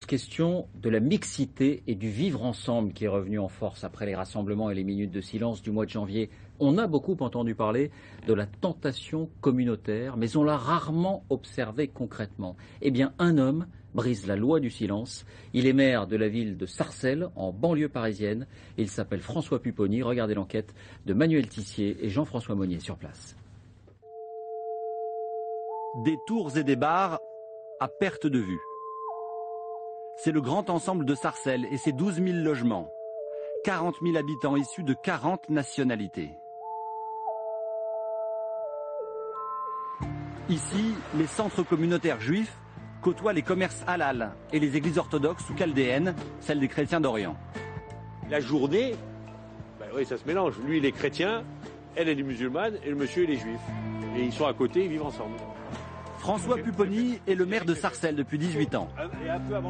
Question de la mixité et du vivre ensemble qui est revenu en force après les rassemblements et les minutes de silence du mois de janvier. On a beaucoup entendu parler de la tentation communautaire, mais on l'a rarement observé concrètement. Eh bien, un homme brise la loi du silence. Il est maire de la ville de Sarcelles, en banlieue parisienne. Il s'appelle François Pupponi. Regardez l'enquête de Manuel Tissier et Jean-François Monnier sur place. Des tours et des bars à perte de vue. C'est le grand ensemble de Sarcelles et ses 12 000 logements. 40 000 habitants issus de 40 nationalités. Ici, les centres communautaires juifs côtoient les commerces halal et les églises orthodoxes ou chaldéennes, celles des chrétiens d'Orient. La journée, oui, ça se mélange. Lui, il est chrétien, elle est musulmane et le monsieur, il est juif. Et ils sont à côté, ils vivent ensemble. François Pupponi est le maire de Sarcelles depuis 18 ans.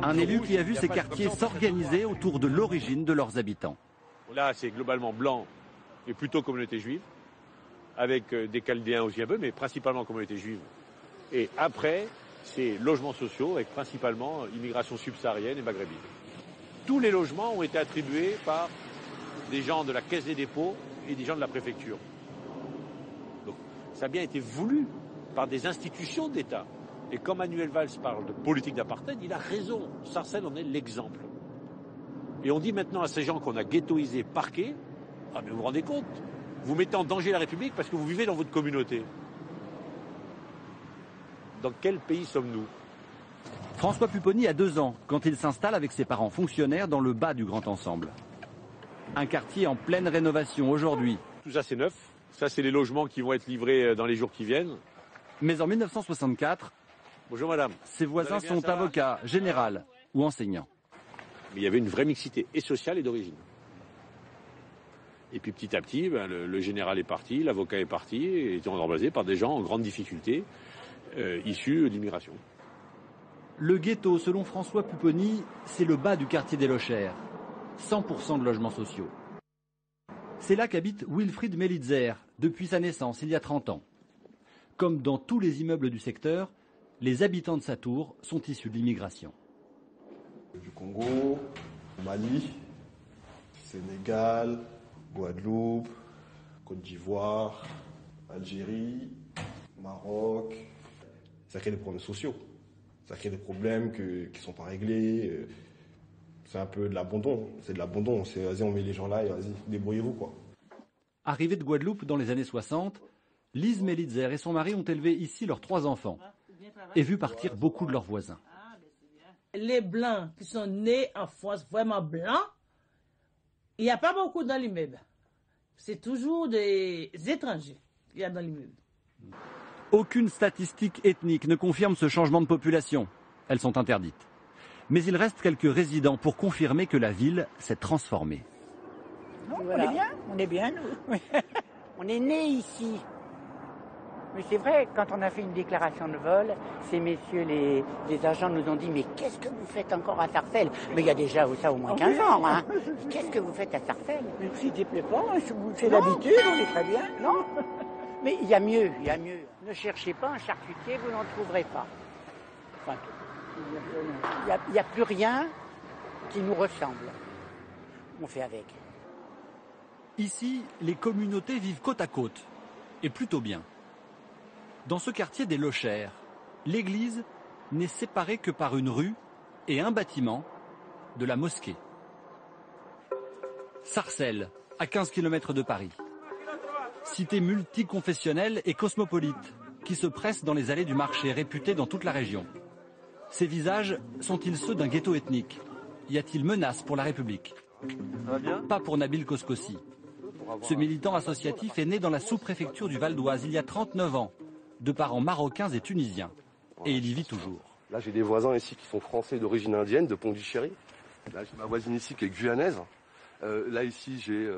Un élu qui a vu ces quartiers s'organiser autour de l'origine de leurs habitants. Là, c'est globalement blanc et plutôt communauté juive, avec des Chaldéens aussi un peu, mais principalement communauté juive. Et après, c'est logements sociaux avec principalement immigration subsaharienne et maghrébine. Tous les logements ont été attribués par des gens de la Caisse des dépôts et des gens de la préfecture. Donc, ça a bien été voulu par des institutions d'État. Et quand Manuel Valls parle de politique d'apartheid, il a raison. Sarcelles en est l'exemple. Et on dit maintenant à ces gens qu'on a ghettoisés, parqués, ah mais vous vous rendez compte, vous mettez en danger la République parce que vous vivez dans votre communauté. Dans quel pays sommes-nous? François Pupponi a 2 ans quand il s'installe avec ses parents fonctionnaires dans le bas du Grand Ensemble. Un quartier en pleine rénovation aujourd'hui. Tout ça c'est neuf. Ça c'est les logements qui vont être livrés dans les jours qui viennent. Mais en 1964, bonjour madame. Ses voisins sont avocats, généraux ou enseignants. Mais il y avait une vraie mixité, et sociale et d'origine. Et puis petit à petit, le général est parti, l'avocat est parti, et étaient remplacés par des gens en grande difficulté, issus d'immigration. Le ghetto, selon François Pupponi, c'est le bas du quartier des Lochères. 100% de logements sociaux. C'est là qu'habite Wilfried Melitzer, depuis sa naissance, il y a 30 ans. Comme dans tous les immeubles du secteur, les habitants de sa tour sont issus de l'immigration. Du Congo, Mali, Sénégal, Guadeloupe, Côte d'Ivoire, Algérie, Maroc. Ça crée des problèmes sociaux. Ça crée des problèmes qui ne sont pas réglés. C'est un peu de l'abandon. C'est de l'abandon. C'est vas-y, on met les gens là et vas-y, débrouillez-vous quoi. Arrivée de Guadeloupe dans les années 60, Lise Melitzer et son mari ont élevé ici leurs 3 enfants et vu partir beaucoup de leurs voisins. Les Blancs qui sont nés en France, vraiment blancs, il n'y a pas beaucoup dans l'immeuble. C'est toujours des étrangers qu'il y a dans l'immeuble. Aucune statistique ethnique ne confirme ce changement de population. Elles sont interdites. Mais il reste quelques résidents pour confirmer que la ville s'est transformée. Non, voilà. On est bien, nous. On est nés ici. Mais c'est vrai, quand on a fait une déclaration de vol, ces messieurs, les agents nous ont dit « Mais qu'est-ce que vous faites encore à Sarcelles ?» Mais il y a déjà ça au moins 15 ans. Hein. Qu'est-ce que vous faites à Sarcelles? Mais si tu ne plaît pas, c'est l'habitude, on est très bien. Non. Mais il y a mieux, il y a mieux. Ne cherchez pas un charcutier, vous n'en trouverez pas. Enfin, il n'y a plus rien qui nous ressemble. On fait avec. Ici, les communautés vivent côte à côte, et plutôt bien. Dans ce quartier des Lochères, l'église n'est séparée que par une rue et un bâtiment de la mosquée. Sarcelles, à 15 km de Paris. Cité multiconfessionnelle et cosmopolite, qui se presse dans les allées du marché, réputé dans toute la région. Ces visages sont-ils ceux d'un ghetto ethnique? Y a-t-il menace pour la République? Pas pour Nabil Koskossi. Ce militant associatif est né dans la sous-préfecture du Val d'Oise il y a 39 ans, de parents marocains et tunisiens. Et il y vit toujours. Là, j'ai des voisins ici qui sont français d'origine indienne, de Pondichéry. Là, j'ai ma voisine ici qui est guyanaise. Là, ici, j'ai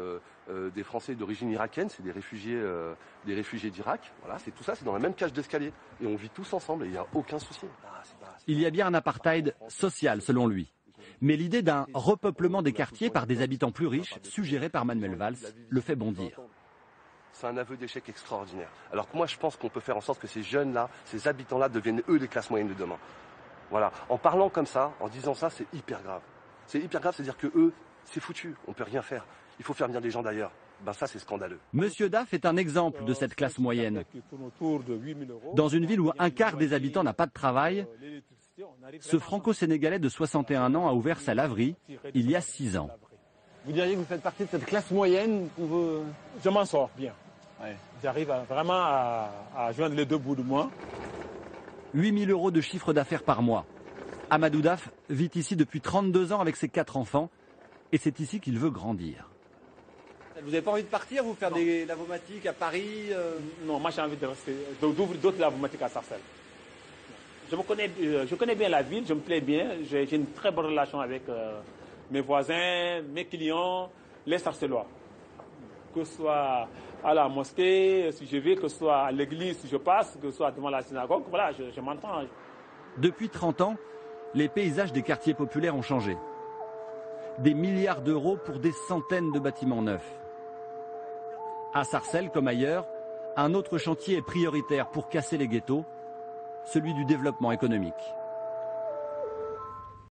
des Français d'origine irakienne, c'est des réfugiés d'Irak. Voilà, c'est tout ça, c'est dans la même cage d'escalier. Et on vit tous ensemble et il n'y a aucun souci. Il y a bien un apartheid social, selon lui. Mais l'idée d'un repeuplement des quartiers par des habitants plus riches, suggérée par Manuel Valls, le fait bondir. C'est un aveu d'échec extraordinaire. Alors que moi, je pense qu'on peut faire en sorte que ces jeunes-là, ces habitants-là deviennent eux les classes moyennes de demain. Voilà. En parlant comme ça, en disant ça, c'est hyper grave. C'est hyper grave, c'est-à-dire que eux, c'est foutu, on peut rien faire. Il faut faire venir des gens d'ailleurs. Ben ça, c'est scandaleux. Monsieur Daff est un exemple de cette classe moyenne. Dans une ville où un quart des habitants n'a pas de travail, ce franco-sénégalais de 61 ans a ouvert sa laverie il y a 6 ans. Vous diriez que vous faites partie de cette classe moyenne qu'on veut... Je m'en sors bien. Ouais. J'arrive vraiment à joindre les deux bouts de moi. 8 000 € de chiffre d'affaires par mois. Amadou Daff vit ici depuis 32 ans avec ses 4 enfants et c'est ici qu'il veut grandir. Vous n'avez pas envie de partir, vous faire des lavomatiques à Paris Non, moi j'ai envie de rester, d'ouvrir d'autres lavomatiques à Sarcelles. Je connais bien la ville, je me plais bien, j'ai une très bonne relation avec mes voisins, mes clients, les Sarcellois. Que ce soit à la mosquée, si je vais, que ce soit à l'église, si je passe, que ce soit devant la synagogue, voilà, je m'entends. Depuis 30 ans, les paysages des quartiers populaires ont changé. Des milliards d'euros pour des centaines de bâtiments neufs. À Sarcelles, comme ailleurs, un autre chantier est prioritaire pour casser les ghettos, celui du développement économique.